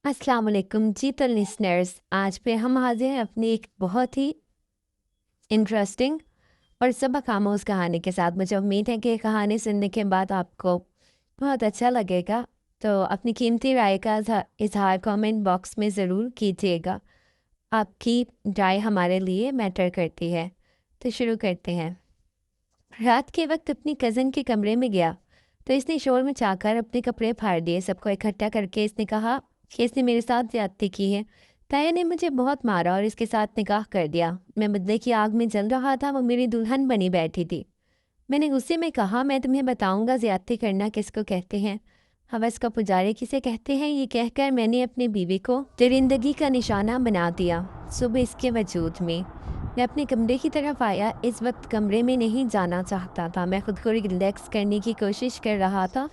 अस्सलाम वालेकुम जी तो लिसनर्स, आज पे हम हाजिर हैं अपनी एक बहुत ही इंटरेस्टिंग और सबक आमोज़ कहानी के साथ। मुझे उम्मीद है कि ये कहानी सुनने के बाद आपको बहुत अच्छा लगेगा। तो अपनी कीमती राय का इज़हार कमेंट बॉक्स में ज़रूर कीजिएगा। आपकी राय हमारे लिए मैटर करती है। तो शुरू करते हैं। रात के वक्त अपनी कज़न के कमरे में गया तो इसने शोर मचाकर अपने कपड़े फाड़ दिए। सबको इकट्ठा करके इसने कहा कि इसने मेरे साथ ज्यादती की है। ताया ने मुझे बहुत मारा और इसके साथ निकाह कर दिया। मैं बदले की आग में जल रहा था, वो मेरी दुल्हन बनी बैठी थी। मैंने गुस्से में कहा, मैं तुम्हें बताऊंगा ज्यादती करना किसको कहते हैं। हवस का पुजारी किसे कहते हैं। ये कहकर मैंने अपनी बीवी को दरिंदगी का निशाना बना दिया। सुबह इसके वजूद में मैं अपने कमरे की तरफ आया। इस वक्त कमरे में नहीं जाना चाहता था। मैं खुद को रिलैक्स करने की कोशिश कर रहा था,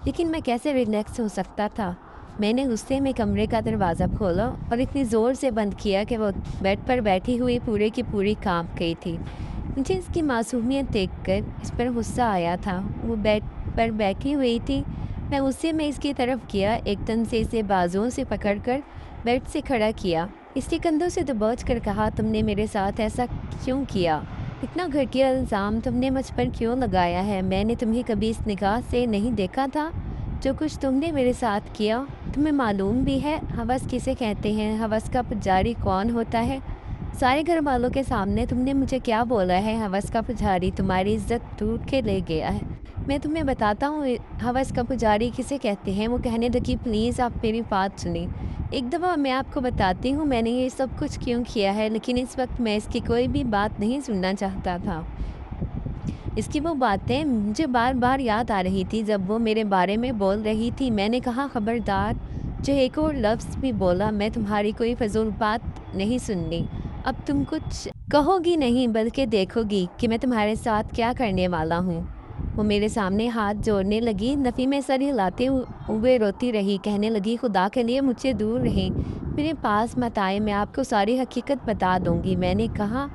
लेकिन मैं कैसे रिलैक्स हो सकता था। मैंने गुस्से में कमरे का दरवाज़ा खोला और इतनी ज़ोर से बंद किया कि वो बेड पर बैठी हुई पूरे की पूरी कांप गई थी। मुझे इसकी मासूमियत देखकर इस पर गुस्सा आया था। वो बेड पर बैठी हुई थी। मैं गुस्से में इसकी तरफ गया, एकदम से इसे बाजुओं से पकड़कर बेड से खड़ा किया। इसके कंधों से दबोच कर कहा, तुमने मेरे साथ ऐसा क्यों किया? इतना घटिया इल्ज़ाम तुमने मुझ पर क्यों लगाया है? मैंने तुम्हें कभी इस निगाह से नहीं देखा था। जो कुछ तुमने मेरे साथ किया तुम्हें मालूम भी है। हवस किसे कहते हैं? हवस का पुजारी कौन होता है? सारे घर वालों के सामने तुमने मुझे क्या बोला है? हवस का पुजारी तुम्हारी इज्जत लूट के ले गया है। मैं तुम्हें बताता हूँ हवस का पुजारी किसे कहते हैं। वो कहने लगी, प्लीज़ आप मेरी बात सुनिए। एक दफ़ा मैं आपको बताती हूँ मैंने ये सब कुछ क्यों किया है, लेकिन इस वक्त मैं इसकी कोई भी बात नहीं सुनना चाहता था। इसकी वो बातें मुझे बार बार याद आ रही थी जब वो मेरे बारे में बोल रही थी। मैंने कहा, खबरदार, जो एक और लफ्ज़ भी बोला मैं तुम्हारी कोई फजूल बात नहीं सुननी। अब तुम कुछ कहोगी नहीं बल्कि देखोगी कि मैं तुम्हारे साथ क्या करने वाला हूँ। वो मेरे सामने हाथ जोड़ने लगी। नफ़ी में सर हिलाते हुए रोती रही। कहने लगी, खुदा के लिए मुझसे दूर रहें, मेरे पास मत आए, मैं आपको सारी हकीकत बता दूंगी। मैंने कहा,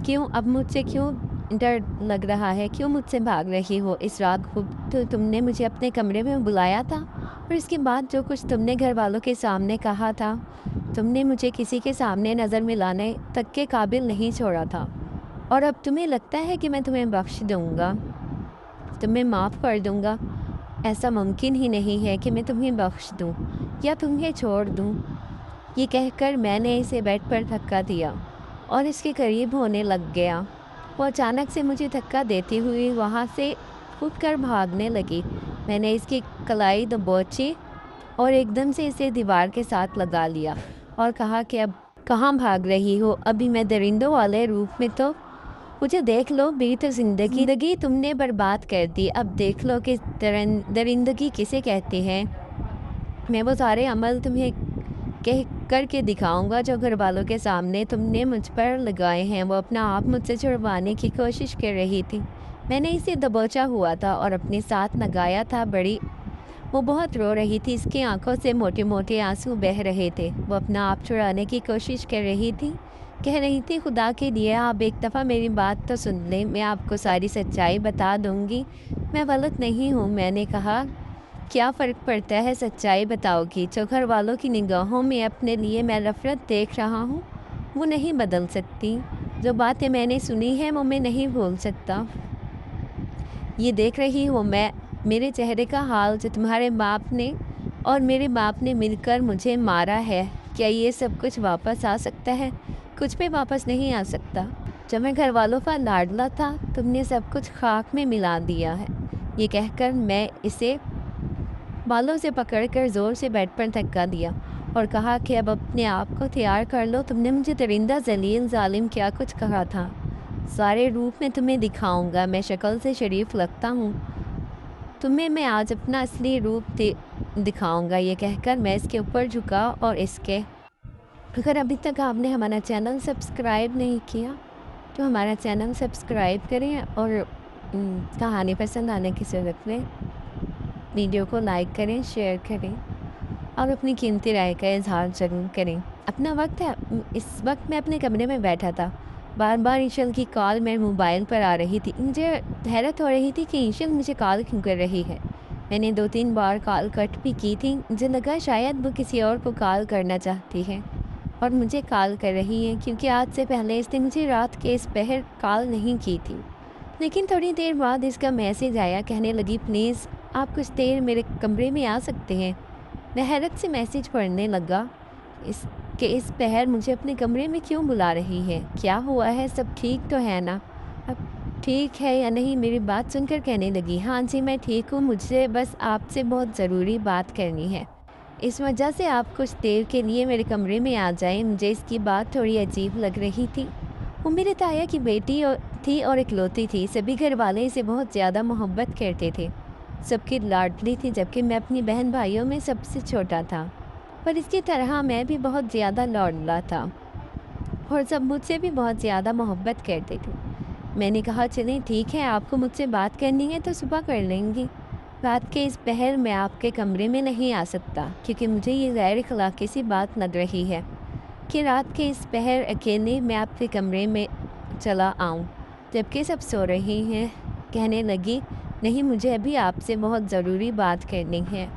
क्यों? अब मुझसे क्यों डर लग रहा है? क्यों मुझसे भाग रही हो? इस रात खूब तो तुमने मुझे अपने कमरे में बुलाया था और इसके बाद जो कुछ तुमने घर वालों के सामने कहा था, तुमने मुझे किसी के सामने नज़र मिलाने तक के काबिल नहीं छोड़ा था। और अब तुम्हें लगता है कि मैं तुम्हें बख्श दूंगा, तुम्हें माफ़ कर दूंगा? ऐसा मुमकिन ही नहीं है कि मैं तुम्हें बख्श दूं या तुम्हें छोड़ दूं। ये कहकर मैंने इसे बेड पर धक्का दिया और इसके करीब होने लग गया। वो अचानक से मुझे धक्का देती हुई वहाँ से उठकर भागने लगी। मैंने इसकी कलाई दबोची और एकदम से इसे दीवार के साथ लगा लिया और कहा कि अब कहाँ भाग रही हो? अभी मैं दरिंदों वाले रूप में तो मुझे देख लो। मेरी तो ज़िंदगी तुमने बर्बाद कर दी। अब देख लो कि दरिंदगी किसे कहते हैं। मैं वो सारे अमल तुम्हें कह करके दिखाऊंगा जो घर वालों के सामने तुमने मुझ पर लगाए हैं। वो अपना आप मुझसे छुड़वाने की कोशिश कर रही थी। मैंने इसे दबोचा हुआ था और अपने साथ लगाया था। वो बहुत रो रही थी। इसकी आंखों से मोटे मोटे आंसू बह रहे थे। वो अपना आप छुड़ाने की कोशिश कर रही थी। कह रही थी, खुदा के लिए आप एक दफ़ा मेरी बात तो सुन लें, मैं आपको सारी सच्चाई बता दूंगी। मैं गलत नहीं हूँ। मैंने कहा, क्या फ़र्क पड़ता है? सच्चाई बताओगी। जो घर वालों की निगाहों में अपने लिए मैं नफरत देख रहा हूँ वो नहीं बदल सकती। जो बातें मैंने सुनी हैं वो मैं नहीं भूल सकता। ये देख रही हूँ मैं, मेरे चेहरे का हाल, जो तुम्हारे बाप ने और मेरे बाप ने मिलकर मुझे मारा है। क्या ये सब कुछ वापस आ सकता है? कुछ भी वापस नहीं आ सकता। जब मैं घर वालों का लाडला था तुमने सब कुछ खाक में मिला दिया है। ये कहकर मैं इसे बालों से पकड़कर ज़ोर से बेड पर धक्का दिया और कहा कि अब अपने आप को तैयार कर लो। तुमने मुझे दरिंदा, जलील, जालिम क्या कुछ कहा था। सारे रूप में तुम्हें दिखाऊंगा। मैं शक्ल से शरीफ लगता हूँ, तुम्हें मैं आज अपना असली रूप दिखाऊंगा। ये कहकर मैं इसके ऊपर झुका और इसके अगर अभी तक आपने हमारा चैनल सब्सक्राइब नहीं किया तो हमारा चैनल सब्सक्राइब करें और कहानी पसंद आने की सूरत में वीडियो को लाइक करें, शेयर करें और अपनी कीमती राय का इजहार ज़रूर करें। अपना वक्त है। इस वक्त मैं अपने कमरे में बैठा था। बार बार ईशल की कॉल मेरे मोबाइल पर आ रही थी। मुझे हैरत हो रही थी कि ईशल मुझे कॉल क्यों कर रही है। मैंने 2-3 बार कॉल कट भी की थी। मुझे लगा शायद वो किसी और को कॉल करना चाहती है और मुझे कॉल कर रही है, क्योंकि आज से पहले इसने मुझे रात के इस पहर कॉल नहीं की थी। लेकिन थोड़ी देर बाद इसका मैसेज आया, कहने लगी प्लीज़ आप कुछ देर मेरे कमरे में आ सकते हैं। मैं हैरत से मैसेज पढ़ने लगा इस पहर मुझे अपने कमरे में क्यों बुला रही है, क्या हुआ है, सब ठीक तो है ना? अब ठीक है या नहीं, मेरी बात सुनकर कहने लगी हाँ जी मैं ठीक हूँ, मुझे बस आपसे बहुत ज़रूरी बात करनी है, इस वजह से आप कुछ देर के लिए मेरे कमरे में आ जाएं। मुझे इसकी बात थोड़ी अजीब लग रही थी। वो मेरे ताया की बेटी थी और इकलौती थी। सभी घर वाले इसे बहुत ज़्यादा मोहब्बत करते थे, सबकी लाडली थी, जबकि मैं अपनी बहन भाइयों में सबसे छोटा था। पर इसकी तरह मैं भी बहुत ज़्यादा लाडला था और सब मुझसे भी बहुत ज़्यादा मोहब्बत करते थे। मैंने कहा चलें ठीक है, आपको मुझसे बात करनी है तो सुबह कर लेंगी, रात के इस पहर मैं आपके कमरे में नहीं आ सकता, क्योंकि मुझे ये गैर अखलाक़ी सी बात लग रही है कि रात के इस पहर अकेले मैं आपके कमरे में चला आऊं, जबकि सब सो रही हैं। कहने लगी नहीं, मुझे अभी आपसे बहुत ज़रूरी बात करनी है,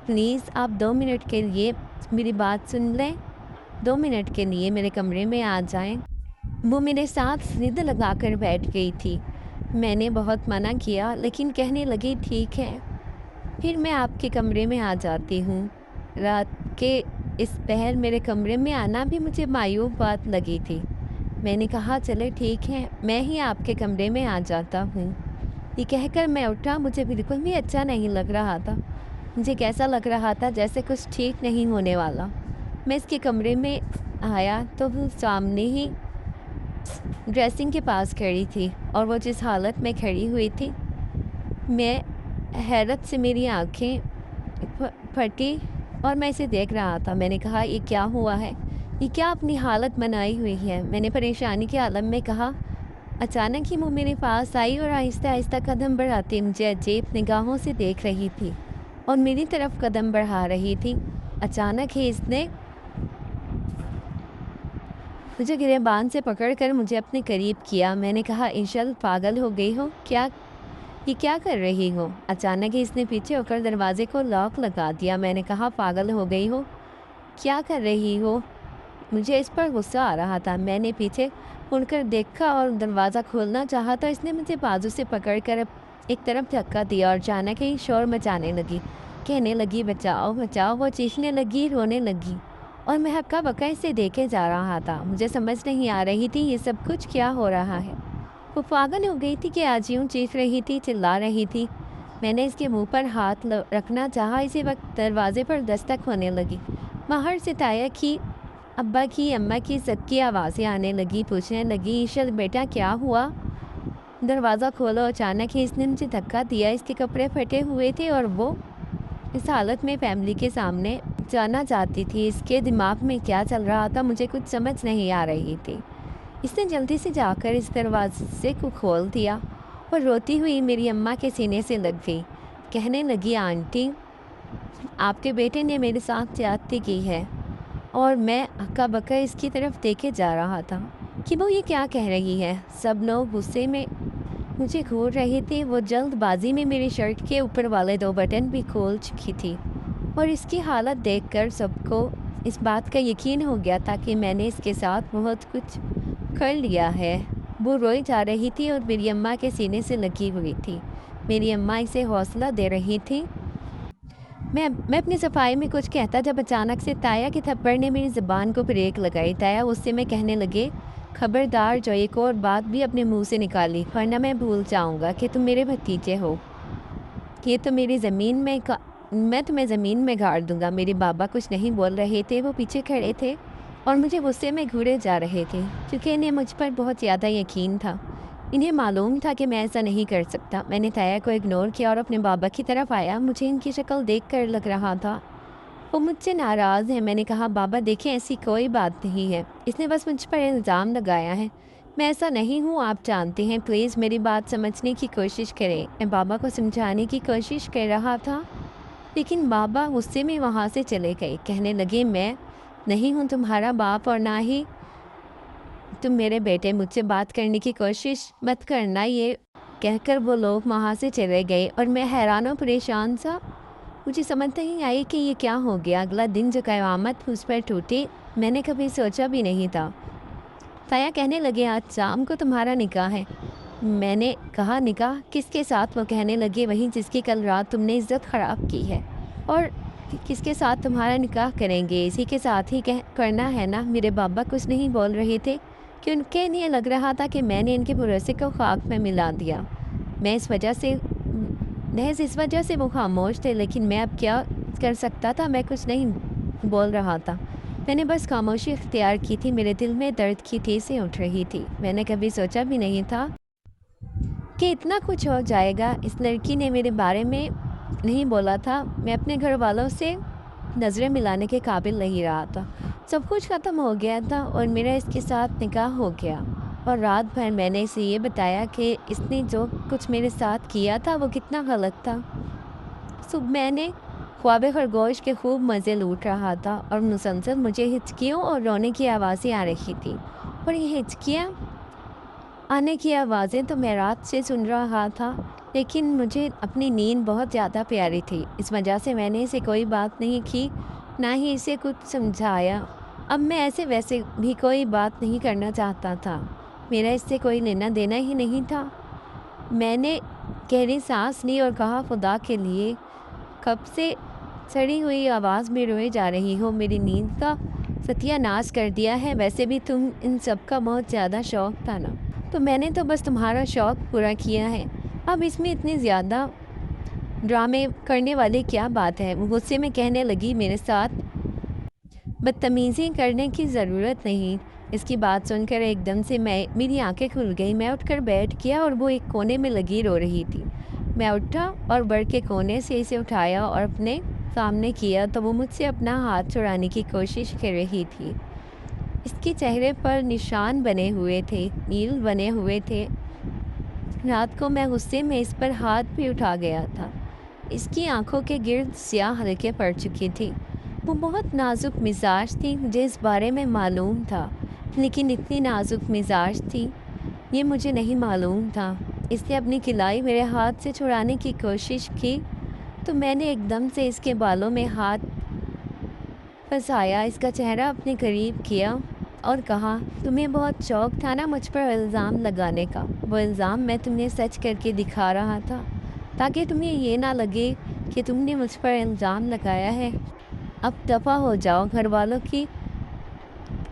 प्लीज़ आप 2 मिनट के लिए मेरी बात सुन लें, 2 मिनट के लिए मेरे कमरे में आ जाएं। वो मेरे साथ ज़िद लगाकर बैठ गई थी। मैंने बहुत मना किया, लेकिन कहने लगी ठीक है, फिर मैं आपके कमरे में आ जाती हूँ। रात के इस पहर मेरे कमरे में आना भी मुझे मायूब बात लगी थी। मैंने कहा चले ठीक है, मैं ही आपके कमरे में आ जाता हूँ। ये कहकर मैं उठा। मुझे बिल्कुल भी अच्छा नहीं लग रहा था। मुझे कैसा लग रहा था जैसे कुछ ठीक नहीं होने वाला। मैं इसके कमरे में आया तो वो सामने ही ड्रेसिंग के पास खड़ी थी, और वो जिस हालत में खड़ी हुई थी, मैं हैरत से मेरी आंखें फटी और मैं इसे देख रहा था। मैंने कहा ये क्या हुआ है, ये क्या अपनी हालत बनाई हुई है? मैंने परेशानी के आलम में कहा। अचानक ही वो मेरे पास आई और आहिस्ता आहिस्ता कदम बढ़ाती मुझे अजीब निगाहों से देख रही थी और मेरी तरफ कदम बढ़ा रही थी। अचानक ही इसने मुझे गिरेबान से पकड़कर मुझे अपने करीब किया। मैंने कहा ईशल पागल हो गई हो क्या, ये क्या कर रही हो? अचानक ही इसने पीछे होकर दरवाजे को लॉक लगा दिया। मैंने कहा पागल हो गई हो, क्या कर रही हो? मुझे इस पर गुस्सा आ रहा था। मैंने पीछे मुड़कर देखा और दरवाज़ा खोलना चाहा तो इसने मुझे बाजू से पकड़कर एक तरफ धक्का दिया और अचानक ही शोर मचाने लगी, कहने लगी बचाओ बचाओ। वो चीखने लगी, रोने लगी और मैं हक्का बक्का इसे देखे जा रहा था। मुझे समझ नहीं आ रही थी ये सब कुछ क्या हो रहा है। वो पागल हो गई थी कि आज यूँ चीख रही थी, चिल्ला रही थी। मैंने इसके मुंह पर हाथ रखना चाहा, इसी वक्त दरवाजे पर दस्तक होने लगी। बाहर से ताया की, अब्बा की, अम्मा की सबकी आवाज़ें आने लगी। पूछने लगी ईशल बेटा क्या हुआ, दरवाज़ा खोलो। अचानक ही इसने मुझे धक्का दिया। इसके कपड़े फटे हुए थे और वो इस हालत में फैमिली के सामने जाना चाहती थी। इसके दिमाग में क्या चल रहा था मुझे कुछ समझ नहीं आ रही थी। इसने जल्दी से जाकर इस दरवाजे को खोल दिया और रोती हुई मेरी अम्मा के सीने से लग गई। कहने लगी आंटी आपके बेटे ने मेरे साथ ज्यादती की है। और मैं हक्का बक्का इसकी तरफ देखे जा रहा था कि वो ये क्या कह रही है। सब लोग गुस्से में मुझे घूर रहे थे। वो जल्दबाजी में मेरी शर्ट के ऊपर वाले 2 बटन भी खोल चुकी थी और इसकी हालत देखकर सबको इस बात का यकीन हो गया था कि मैंने इसके साथ बहुत कुछ कर लिया है। वो रोई जा रही थी और मेरी अम्मा के सीने से लगी हुई थी। मेरी अम्मा इसे हौसला दे रही थी। मैं अपनी सफाई में कुछ कहता जब अचानक से ताया के थप्पड़ ने मेरी ज़बान को ब्रेक लगाई। ताया उससे मैं कहने लगे खबरदार जो एक और बात भी अपने मुंह से निकाली, वरना मैं भूल जाऊंगा कि तुम मेरे भतीजे हो। ये तो मेरी ज़मीन में मैं तुम्हें ज़मीन में गाड़ दूंगा। मेरे बाबा कुछ नहीं बोल रहे थे, वो पीछे खड़े थे और मुझे गुस्से में घूरे जा रहे थे, क्योंकि इन्हें मुझ पर बहुत ज़्यादा यकीन था। इन्हें मालूम था कि मैं ऐसा नहीं कर सकता। मैंने ताया को इग्नोर किया और अपने बाबा की तरफ आया। मुझे इनकी शक्ल देखकर लग रहा था वो मुझसे नाराज़ है। मैंने कहा बाबा देखें ऐसी कोई बात नहीं है, इसने बस मुझ पर इल्ज़ाम लगाया है, मैं ऐसा नहीं हूँ, आप जानते हैं। प्लीज़ मेरी बात समझने की कोशिश करें। मैं बाबा को समझाने की कोशिश कर रहा था, लेकिन बाबा गुस्से में वहाँ से चले गए। कहने लगे मैं नहीं हूँ तुम्हारा बाप और ना ही तुम मेरे बेटे। मुझसे बात करने की कोशिश मत करना, ये कह कर वो लोग वहाँ से चले गए और मैं हैरान और परेशान सा। मुझे समझ नहीं आई कि ये क्या हो गया। अगला दिन जो क़यामत मुझ पर टूटी, मैंने कभी सोचा भी नहीं था। ताया कहने लगे, आज शाम को तुम्हारा निकाह है। मैंने कहा, निकाह किसके साथ? वो कहने लगे, वही जिसकी कल रात तुमने इज्जत ख़राब की है। और किसके साथ तुम्हारा निकाह करेंगे? इसी के साथ ही करना है ना। मेरे बाबा कुछ नहीं बोल रहे थे कि उनके लिए लग रहा था कि मैंने इनके भरोसे को खाक में मिला दिया। मैं इस वजह से वो खामोश थे, लेकिन मैं अब क्या कर सकता था? मैं कुछ नहीं बोल रहा था। मैंने बस खामोशी इख्तियार की थी। मेरे दिल में दर्द की ठेसें उठ रही थी। मैंने कभी सोचा भी नहीं था कि इतना कुछ हो जाएगा। इस लड़की ने मेरे बारे में नहीं बोला था। मैं अपने घर वालों से नज़रें मिलाने के काबिल नहीं रहा था। सब कुछ ख़त्म हो गया था और मेरा इसके साथ निकाह हो गया। और रात भर मैंने इसे ये बताया कि इसने जो कुछ मेरे साथ किया था वो कितना गलत था। सुबह मैंने ख्वाब खरगोश के खूब मज़े लूट रहा था और मुसलसल मुझे हिचकियों और रोने की आवाज़ें आ रही थी। और ये हिचकियाँ आने की आवाज़ें तो मैं रात से सुन रहा था, लेकिन मुझे अपनी नींद बहुत ज़्यादा प्यारी थी। इस वजह से मैंने इसे कोई बात नहीं की, ना ही इसे कुछ समझाया। अब मैं ऐसे वैसे भी कोई बात नहीं करना चाहता था। मेरा इससे कोई लेना देना ही नहीं था। मैंने गहरी सांस ली और कहा, खुदा के लिए कब से सड़ी हुई आवाज़ में रोए जा रही हो? मेरी नींद का सत्यानाश कर दिया है। वैसे भी तुम इन सब का बहुत ज़्यादा शौक़ था ना, तो मैंने तो बस तुम्हारा शौक़ पूरा किया है। अब इसमें इतनी ज़्यादा ड्रामे करने वाली क्या बात है? वो गुस्से में कहने लगी, मेरे साथ बदतमीज़ी करने की ज़रूरत नहीं। इसकी बात सुनकर एकदम से मेरी आंखें खुल गई। मैं उठकर बैठ गया और वो एक कोने में लगी रो रही थी। मैं उठा और बेड के कोने से इसे उठाया और अपने सामने किया तो वो मुझसे अपना हाथ छुड़ाने की कोशिश कर रही थी। इसके चेहरे पर निशान बने हुए थे, नील बने हुए थे। रात को मैं गुस्से में इस पर हाथ भी उठा गया था। इसकी आंखों के गिर्द स्याह हल्के पड़ चुकी थी। वो बहुत नाजुक मिजाज थी, मुझे इस बारे में मालूम था, लेकिन इतनी नाजुक मिजाज थी ये मुझे नहीं मालूम था। इसने अपनी किलाई मेरे हाथ से छुड़ाने की कोशिश की तो मैंने एकदम से इसके बालों में हाथ फंसाया, इसका चेहरा अपने करीब किया और कहा, तुम्हें बहुत शौक़ था ना मुझ पर इल्ज़ाम लगाने का। वो इल्ज़ाम मैं तुम्हें सच करके दिखा रहा था ताकि तुम्हें ये ना लगे कि तुमने मुझ पर इल्ज़ाम लगाया है। अब दफ़ा हो जाओ, घर वालों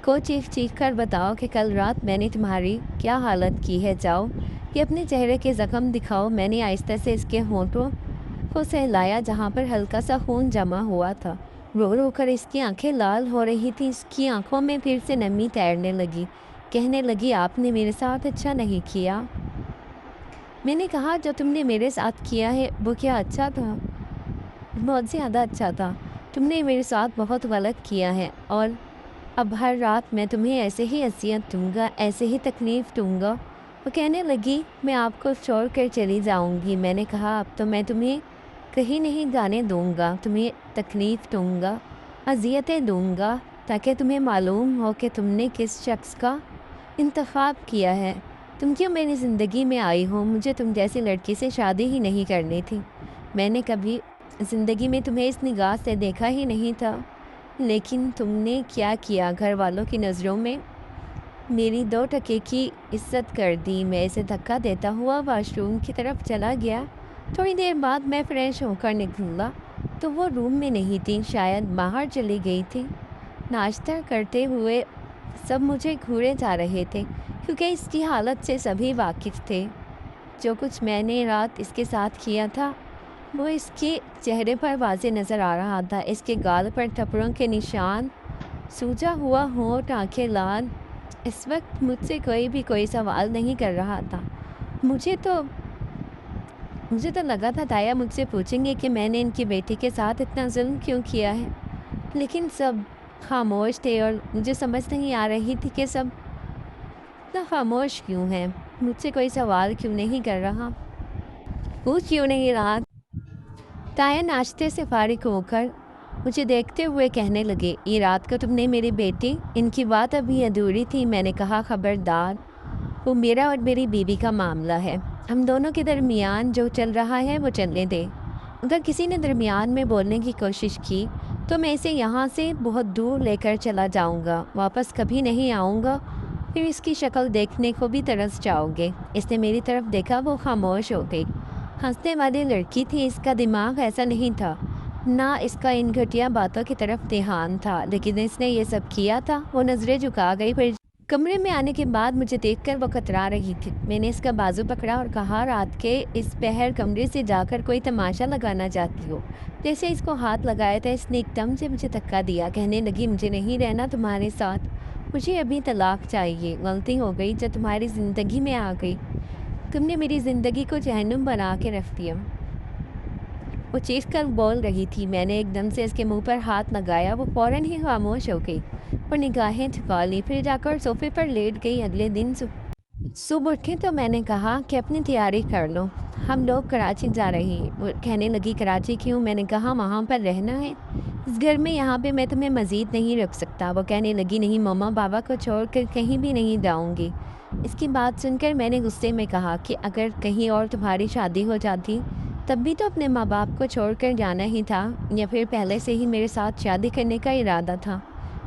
को चीख कर बताओ कि कल रात मैंने तुम्हारी क्या हालत की है। जाओ, ये अपने चेहरे के ज़ख्म दिखाओ। मैंने आहिस्ता से इसके होंठों को सहलाया जहाँ पर हल्का सा खून जमा हुआ था। रो रो कर इसकी आंखें लाल हो रही थी। इसकी आंखों में फिर से नमी तैरने लगी। कहने लगी, आपने मेरे साथ अच्छा नहीं किया। मैंने कहा, जो तुमने मेरे साथ किया है वो क्या अच्छा था? बहुत ज़्यादा अच्छा था। तुमने मेरे साथ बहुत गलत किया है और अब हर रात मैं तुम्हें ऐसे ही अज़ियत दूँगा, ऐसे ही तकलीफ़ दूँगा। वो कहने लगी, मैं आपको छोड़ कर चली जाऊँगी। मैंने कहा, अब तो मैं तुम्हें कहीं नहीं जाने दूँगा, तुम्हें तकलीफ़ दूँगा, अज़ियतें दूँगा, ताकि तुम्हें मालूम हो कि तुमने किस शख्स का इंतख़ाब किया है। तुम क्यों मेरी ज़िंदगी में आई हो? मुझे तुम जैसी लड़की से शादी ही नहीं करनी थी। मैंने कभी ज़िंदगी में तुम्हें इस निगाह से देखा ही नहीं था, लेकिन तुमने क्या किया? घर वालों की नज़रों में मेरी 2 टके की इज़्ज़त कर दी। मैं इसे धक्का देता हुआ वॉशरूम की तरफ चला गया। थोड़ी देर बाद मैं फ़्रेश होकर निकला तो वो रूम में नहीं थी, शायद बाहर चली गई थी। नाश्ता करते हुए सब मुझे घूरे जा रहे थे, क्योंकि इसकी हालत से सभी वाकिफ़ थे। जो कुछ मैंने रात इसके साथ किया था वो इसके चेहरे पर वाज़े नज़र आ रहा था। इसके गाल पर थप्पड़ों के निशान, सूजा हुआ होंठ, आँखें लाल। इस वक्त मुझसे कोई सवाल नहीं कर रहा था। मुझे तो लगा था ताया मुझसे पूछेंगे कि मैंने इनकी बेटी के साथ इतना जुल्म क्यों किया है, लेकिन सब खामोश थे और मुझे समझ नहीं आ रही थी कि सब इतना खामोश क्यों हैं। मुझसे कोई सवाल क्यों नहीं कर रहा, पूछ क्यों नहीं रहा। ताया नाश्ते से फारिग होकर मुझे देखते हुए कहने लगे, ये रात को तुमने मेरी बेटी। इनकी बात अभी अधूरी थी। मैंने कहा, खबरदार, वो मेरा और मेरी बीवी का मामला है। ہم دونوں کے درمیان جو چل رہا ہے وہ چلنے دیں۔ اگر کسی نے درمیان میں بولنے کی کوشش کی تو میں اسے یہاں سے بہت دور لے کر چلا جاؤں گا، واپس کبھی نہیں آؤں گا، پھر اس کی شکل دیکھنے کو بھی ترس جاؤ گے۔ اس نے میری طرف دیکھا، وہ خاموش ہو گئی۔ ہنسنے والی لڑکی تھی، اس کا دماغ ایسا نہیں تھا، نہ اس کا ان گھٹیا باتوں کی طرف دھیان تھا، لیکن اس نے یہ سب کیا تھا۔ وہ نظریں جھکا گئی۔ پھر کمرے میں آنے کے بعد مجھے دیکھ کر وہ کترا رہی تھی۔ میں نے اس کا بازو پکڑا اور کہا، رات کے اس پہر کمرے سے جا کر کوئی تماشا لگانا چاہتی ہو؟ جیسے اس کو ہاتھ لگایا تھا، اس نے ایک دم سے مجھے دھکا دیا، کہنے لگی، مجھے نہیں رہنا تمہارے ساتھ، مجھے ابھی طلاق چاہیے۔ غلطی ہو گئی جو تمہاری زندگی میں آ گئی، تم نے میری زندگی کو جہنم بنا کے رکھ دیا۔ وہ چیخ کر بول رہی تھی۔ میں نے ایک دم سے اس کے منہ پر ہاتھ لگایا، وہ فوراً ہی خاموش ہو گئی اور نگاہیں جھکا لی، پھر جا کر صوفے پر لیٹ گئی۔ اگلے دن صبح اٹھے تو میں نے کہا کہ اپنی تیاری کر لو، ہم لوگ کراچی جا رہے ہیں۔ وہ کہنے لگی، کراچی کیوں؟ میں نے کہا، وہاں پر رہنا ہے، اس گھر میں، یہاں پہ میں تمہیں مزید نہیں رکھ سکتا۔ وہ کہنے لگی، نہیں مما، بابا کو چھوڑ کر کہیں بھی نہیں جاؤں گی۔ اس کی بات سن کر میں نے غصے میں کہا کہ اگر کہیں اور تمہاری شادی ہو جاتی تب بھی تو اپنے ماں باپ کو چھوڑ کر جانا ہی تھا، یا پھر پہلے سے ہی میرے ساتھ شادی کرنے کا ارادہ تھا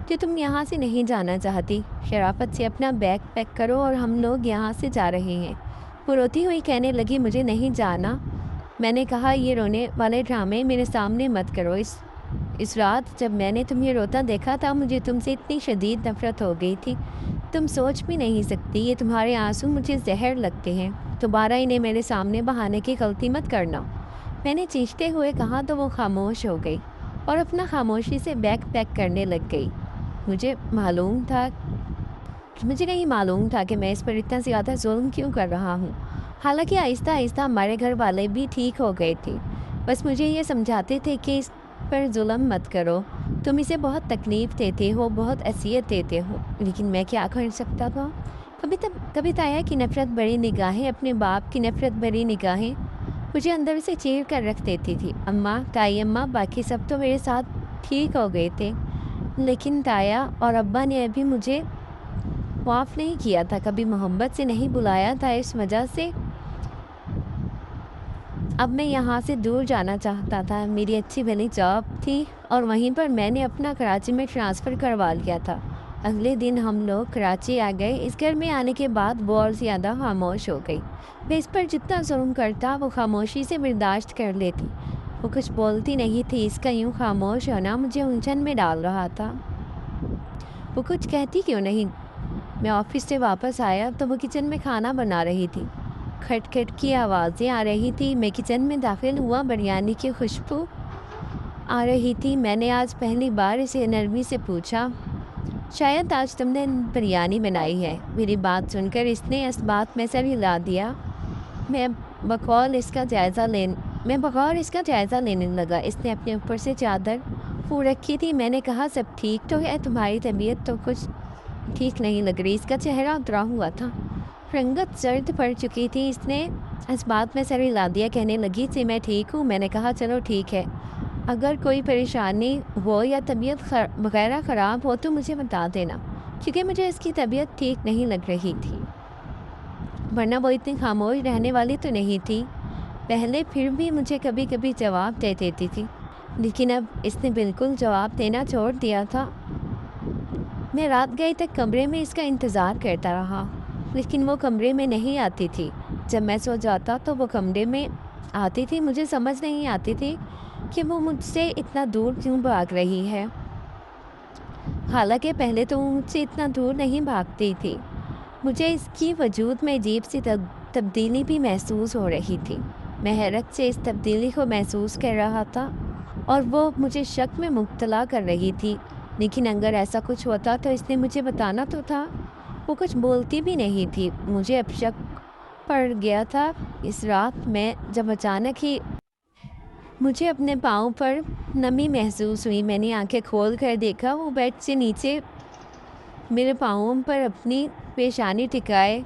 کہ تم یہاں سے نہیں جانا چاہتی؟ شرافت سے اپنا بیگ پیک کرو اور ہم لوگ یہاں سے جا رہے ہیں۔ وہ روتی ہوئی کہنے لگی، مجھے نہیں جانا۔ میں نے کہا، یہ رونے والے ڈرامے میرے سامنے مت کرو۔ اس رات جب میں نے تمہیں روتا دیکھا تھا، مجھے تم سے اتنی شدید نفرت ہو گئی تھی، تم سوچ بھی نہیں سکتی۔ یہ تمہارے آنسو مجھے زہر لگتے ہیں، دوبارہ انہیں میرے سامنے بہانے کی غلطی مت کرنا۔ میں نے چیختے ہوئے کہا تو وہ خاموش ہو گئی اور اپنا خاموشی سے بیگ پیک کرنے لگ گئی۔ مجھے نہیں معلوم تھا کہ میں اس پر اتنا زیادہ ظلم کیوں کر رہا ہوں، حالانکہ آہستہ آہستہ ہمارے گھر والے بھی ٹھیک ہو گئے تھے، بس مجھے یہ سمجھاتے تھے کہ اس پر ظلم مت کرو، تم اسے بہت تکلیف دیتے ہو، بہت اذیت دیتے ہو، لیکن میں کیا کر سکتا تھا؟ کبھی تایا کی نفرت بھری نگاہیں، اپنے باپ کی نفرت بھری نگاہیں مجھے اندر سے چیر کر رکھ دیتی تھی۔ اماں، تائی اماں، باقی سب تو میرے ساتھ ٹھیک ہو گئے تھے، لیکن تایا اور ابا نے ابھی مجھے معاف نہیں کیا تھا، کبھی محبت سے نہیں بلایا تھا۔ اس وجہ سے اب میں یہاں سے دور جانا چاہتا تھا۔ میری اچھی بھلی جاب تھی اور وہیں پر میں نے اپنا کراچی میں ٹرانسفر کروا لیا تھا۔ اگلے دن ہم لوگ کراچی آ گئے۔ اس گھر میں آنے کے بعد وہ اور زیادہ خاموش ہو گئی۔ میں اس پر جتنا ظلم کرتا وہ خاموشی سے برداشت کر لیتی، وہ کچھ بولتی نہیں تھی۔ اس کا یوں خاموش ہونا مجھے الجھن میں ڈال رہا تھا۔ وہ کچھ کہتی کیوں نہیں؟ میں آفس سے واپس آیا تو وہ کچن میں کھانا بنا رہی تھی، کھٹ کھٹ کی آوازیں آ رہی تھی۔ میں کچن میں داخل ہوا، بریانی کی خوشبو آ رہی تھی۔ میں نے آج پہلی بار اسے نرمی سے پوچھا، شاید آج تم نے بریانی بنائی ہے؟ میری بات سن کر اس نے اس بات میں سر ہلا دیا۔ میں بغور اس کا جائزہ لینے لگا۔ اس نے اپنے اوپر سے چادر پھول رکھی تھی۔ میں نے کہا، سب ٹھیک تو ہے؟ تمہاری طبیعت تو کچھ ٹھیک نہیں لگ رہی۔ اس کا چہرہ اترا ہوا تھا، رنگت زرد پڑ چکی تھی۔ اس نے اس بات میں سر ہلا دیا، کہنے لگی، کہ میں ٹھیک ہوں۔ میں نے کہا، چلو ٹھیک ہے، اگر کوئی پریشانی ہو یا طبیعت وغیرہ خراب ہو تو مجھے بتا دینا، کیونکہ مجھے اس کی طبیعت ٹھیک نہیں لگ رہی تھی، ورنہ وہ اتنی خاموش رہنے والی تو نہیں تھی۔ پہلے پھر بھی مجھے کبھی کبھی جواب دے دیتی تھی، لیکن اب اس نے بالکل جواب دینا چھوڑ دیا تھا۔ میں رات گئے تک کمرے میں اس کا انتظار کرتا رہا، لیکن وہ کمرے میں نہیں آتی تھی۔ جب میں سو جاتا تو وہ کمرے میں آتی تھی۔ مجھے سمجھ نہیں آتی تھی کہ وہ مجھ سے اتنا دور کیوں بھاگ رہی ہے، حالانکہ پہلے تو وہ مجھ سے اتنا دور نہیں بھاگتی تھی۔ مجھے اس کی وجود میں عجیب سی تبدیلی بھی محسوس ہو رہی تھی۔ میں حیرت سے اس تبدیلی کو محسوس کر رہا تھا اور وہ مجھے شک میں مبتلا کر رہی تھی، لیکن اگر ایسا کچھ ہوتا تو اس نے مجھے بتانا تو تھا۔ وہ کچھ بولتی بھی نہیں تھی۔ مجھے اب شک پڑ گیا تھا۔ اس رات میں جب اچانک ہی مجھے اپنے پاؤں پر نمی محسوس ہوئی، میں نے آنکھیں کھول کر دیکھا، وہ بیڈ سے نیچے میرے پاؤں پر اپنی پیشانی ٹکائے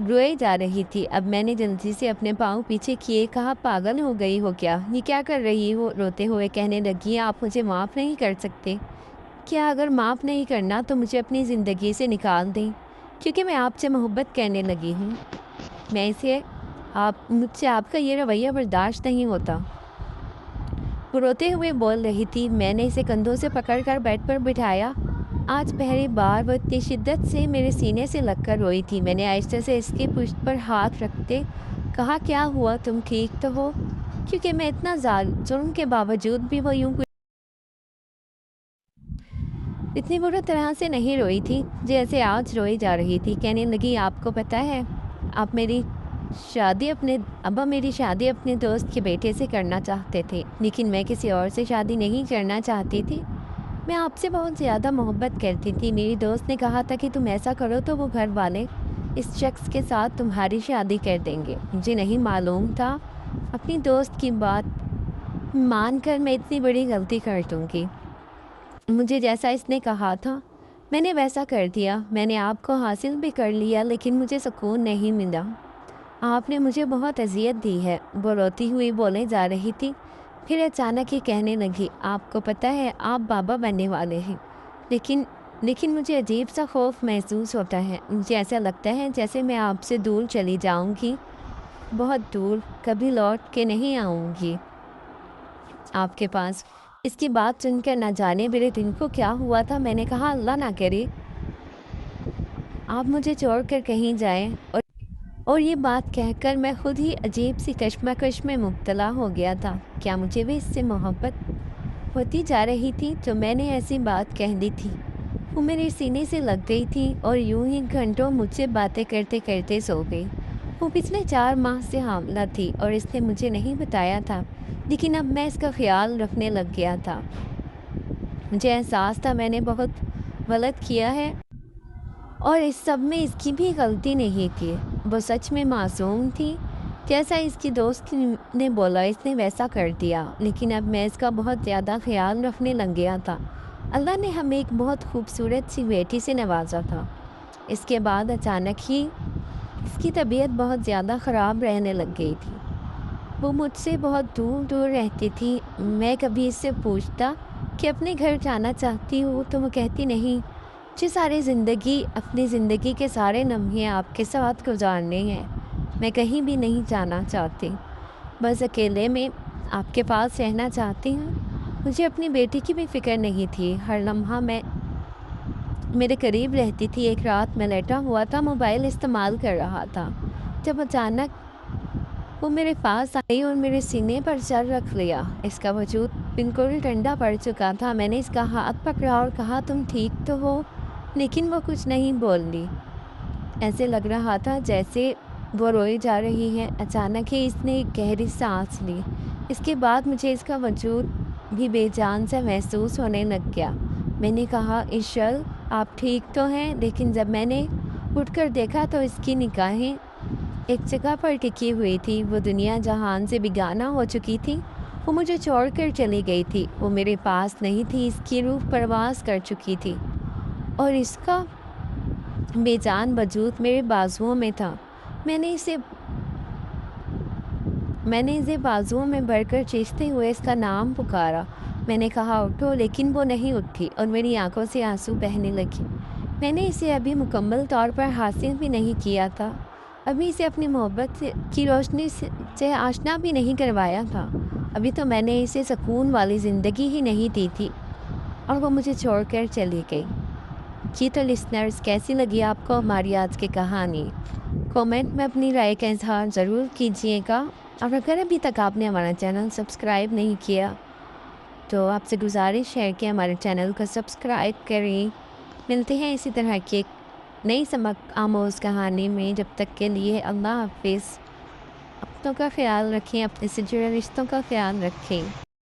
روئے جا رہی تھی۔ اب میں نے جلدی سے اپنے پاؤں پیچھے کیے، کہا، پاگل ہو گئی ہو کیا؟ یہ کیا کر رہی ہو؟ روتے ہوئے کہنے لگی، آپ مجھے معاف نہیں کر سکتے کیا؟ اگر معاف نہیں کرنا تو مجھے اپنی زندگی سے نکال دیں، کیونکہ میں آپ سے محبت کرنے لگی ہوں۔ میں اسے मुझसे आपका ये रवैया बर्दाश्त नहीं होता। वो रोते हुए बोल रही थी। मैंने इसे कंधों से पकड़कर बेड पर बिठाया। आज पहली बार वो इतनी शिद्दत से मेरे सीने से लगकर रोई थी। मैंने आहिस्ते से इसकी पुश्त पर हाथ रखते कहा, क्या हुआ, तुम ठीक तो हो? क्योंकि मैं इतना जुर्म के बावजूद भी वो यूं इतनी बुरी तरह से नहीं रोई थी जैसे आज रोई जा रही थी। कहने लगी, आपको पता है, आप मेरी शादी अपने अब्बा मेरी शादी अपने दोस्त के बेटे से करना चाहते थे, लेकिन मैं किसी और से शादी नहीं करना चाहती थी। मैं आपसे बहुत ज़्यादा मोहब्बत करती थी। मेरी दोस्त ने कहा था कि तुम ऐसा करो तो वो घर वाले इस शख्स के साथ तुम्हारी शादी कर देंगे। मुझे नहीं मालूम था अपनी दोस्त की बात मानकर मैं इतनी बड़ी गलती कर दूँगी। मुझे जैसा इसने कहा था मैंने वैसा कर दिया। मैंने आपको हासिल भी कर लिया, लेकिन मुझे सुकून नहीं मिला। आपने मुझे बहुत अज़ियत दी है। वो रोती हुई बोले जा रही थी। फिर अचानक ही कहने लगी, आपको पता है आप बाबा बनने वाले हैं, लेकिन लेकिन मुझे अजीब सा खौफ महसूस होता है। मुझे ऐसा लगता है जैसे मैं आपसे दूर चली जाऊंगी, बहुत दूर, कभी लौट के नहीं आऊंगी आपके पास। इसकी बात सुनकर न जाने मेरे दिन को क्या हुआ था। मैंने कहा, अल्लाह ना करे आप मुझे छोड़कर कहीं जाएं। और ये बात कहकर मैं खुद ही अजीब सी कश्मकश में मुब्तला हो गया था। क्या मुझे भी इससे मोहब्बत होती जा रही थी जो मैंने ऐसी बात कह दी थी? वो मेरे सीने से लग गई थी और यूं ही घंटों मुझसे बातें करते करते सो गई। वो पिछले 4 माह से हामला थी और इसने मुझे नहीं बताया था, लेकिन अब मैं इसका ख्याल रखने लग गया था। मुझे एहसास था मैंने बहुत गलत किया है और इस सब में इसकी भी गलती नहीं थी। वो सच में मासूम थी। जैसा इसकी दोस्त ने बोला इसने वैसा कर दिया, लेकिन अब मैं इसका बहुत ज़्यादा ख्याल रखने लग गया था। अल्लाह ने हमें एक बहुत खूबसूरत सी बेटी से नवाजा था। इसके बाद अचानक ही इसकी तबीयत बहुत ज़्यादा ख़राब रहने लग गई थी। वो मुझसे बहुत दूर दूर रहती थी। मैं कभी इससे पूछता कि अपने घर जाना चाहती हूँ तो वो कहती, नहीं, मुझे अपनी ज़िंदगी के सारे लम्हे आपके साथ गुजारने हैं। मैं कहीं भी नहीं जाना चाहती, बस अकेले में आपके पास रहना चाहती हूँ। मुझे अपनी बेटी की भी फ़िक्र नहीं थी। हर लम्हा मैं मेरे करीब रहती थी। एक रात मैं लेटा हुआ था, मोबाइल इस्तेमाल कर रहा था, जब अचानक वो मेरे पास आई और मेरे सीने पर सर रख लिया। इसका वजूद बिल्कुल ठंडा पड़ चुका था। मैंने इसका हाथ पकड़ा और कहा, तुम ठीक तो हो? लेकिन वो कुछ नहीं बोली। ऐसे लग रहा था जैसे वो रोई जा रही है। अचानक ही इसने एक गहरी सांस ली। इसके बाद मुझे इसका वजूद भी बेजान सा महसूस होने लग गया। मैंने कहा, इशल, आप ठीक तो हैं? लेकिन जब मैंने उठकर देखा तो इसकी निगाहें एक जगह पर टिकी हुई थी। वो दुनिया जहान से बेगाना हो चुकी थी। वो मुझे छोड़कर चली गई थी। वो मेरे पास नहीं थी। इसकी रूह परवास कर चुकी थी और इसका बेजान वजूद मेरे बाजुओं में था। मैंने इसे बाजुओं में भरकर खींचते हुए इसका नाम पुकारा। मैंने कहा, उठो, लेकिन वो नहीं उठी और मेरी आंखों से आंसू बहने लगे। मैंने इसे अभी मुकम्मल तौर पर हासिल भी नहीं किया था। अभी इसे अपनी मोहब्बत की रोशनी से आशना भी नहीं करवाया था। अभी तो मैंने इसे सुकून वाली ज़िंदगी ही नहीं दी थी और वो मुझे छोड़कर चली गई। जी तो लिसनर्स, कैसी लगी आपको हमारी आज की कहानी? कमेंट में अपनी राय का इजहार ज़रूर कीजिएगा। और अगर अभी तक आपने हमारा चैनल सब्सक्राइब नहीं किया तो आपसे गुजारिश है कि हमारे चैनल को सब्सक्राइब करें। मिलते हैं इसी तरह की एक नई सबक आमोज़ कहानी में। जब तक के लिए अल्लाह हाफिज़। अपनों का ख्याल रखें, अपने से जुड़े रिश्तों का ख्याल रखें।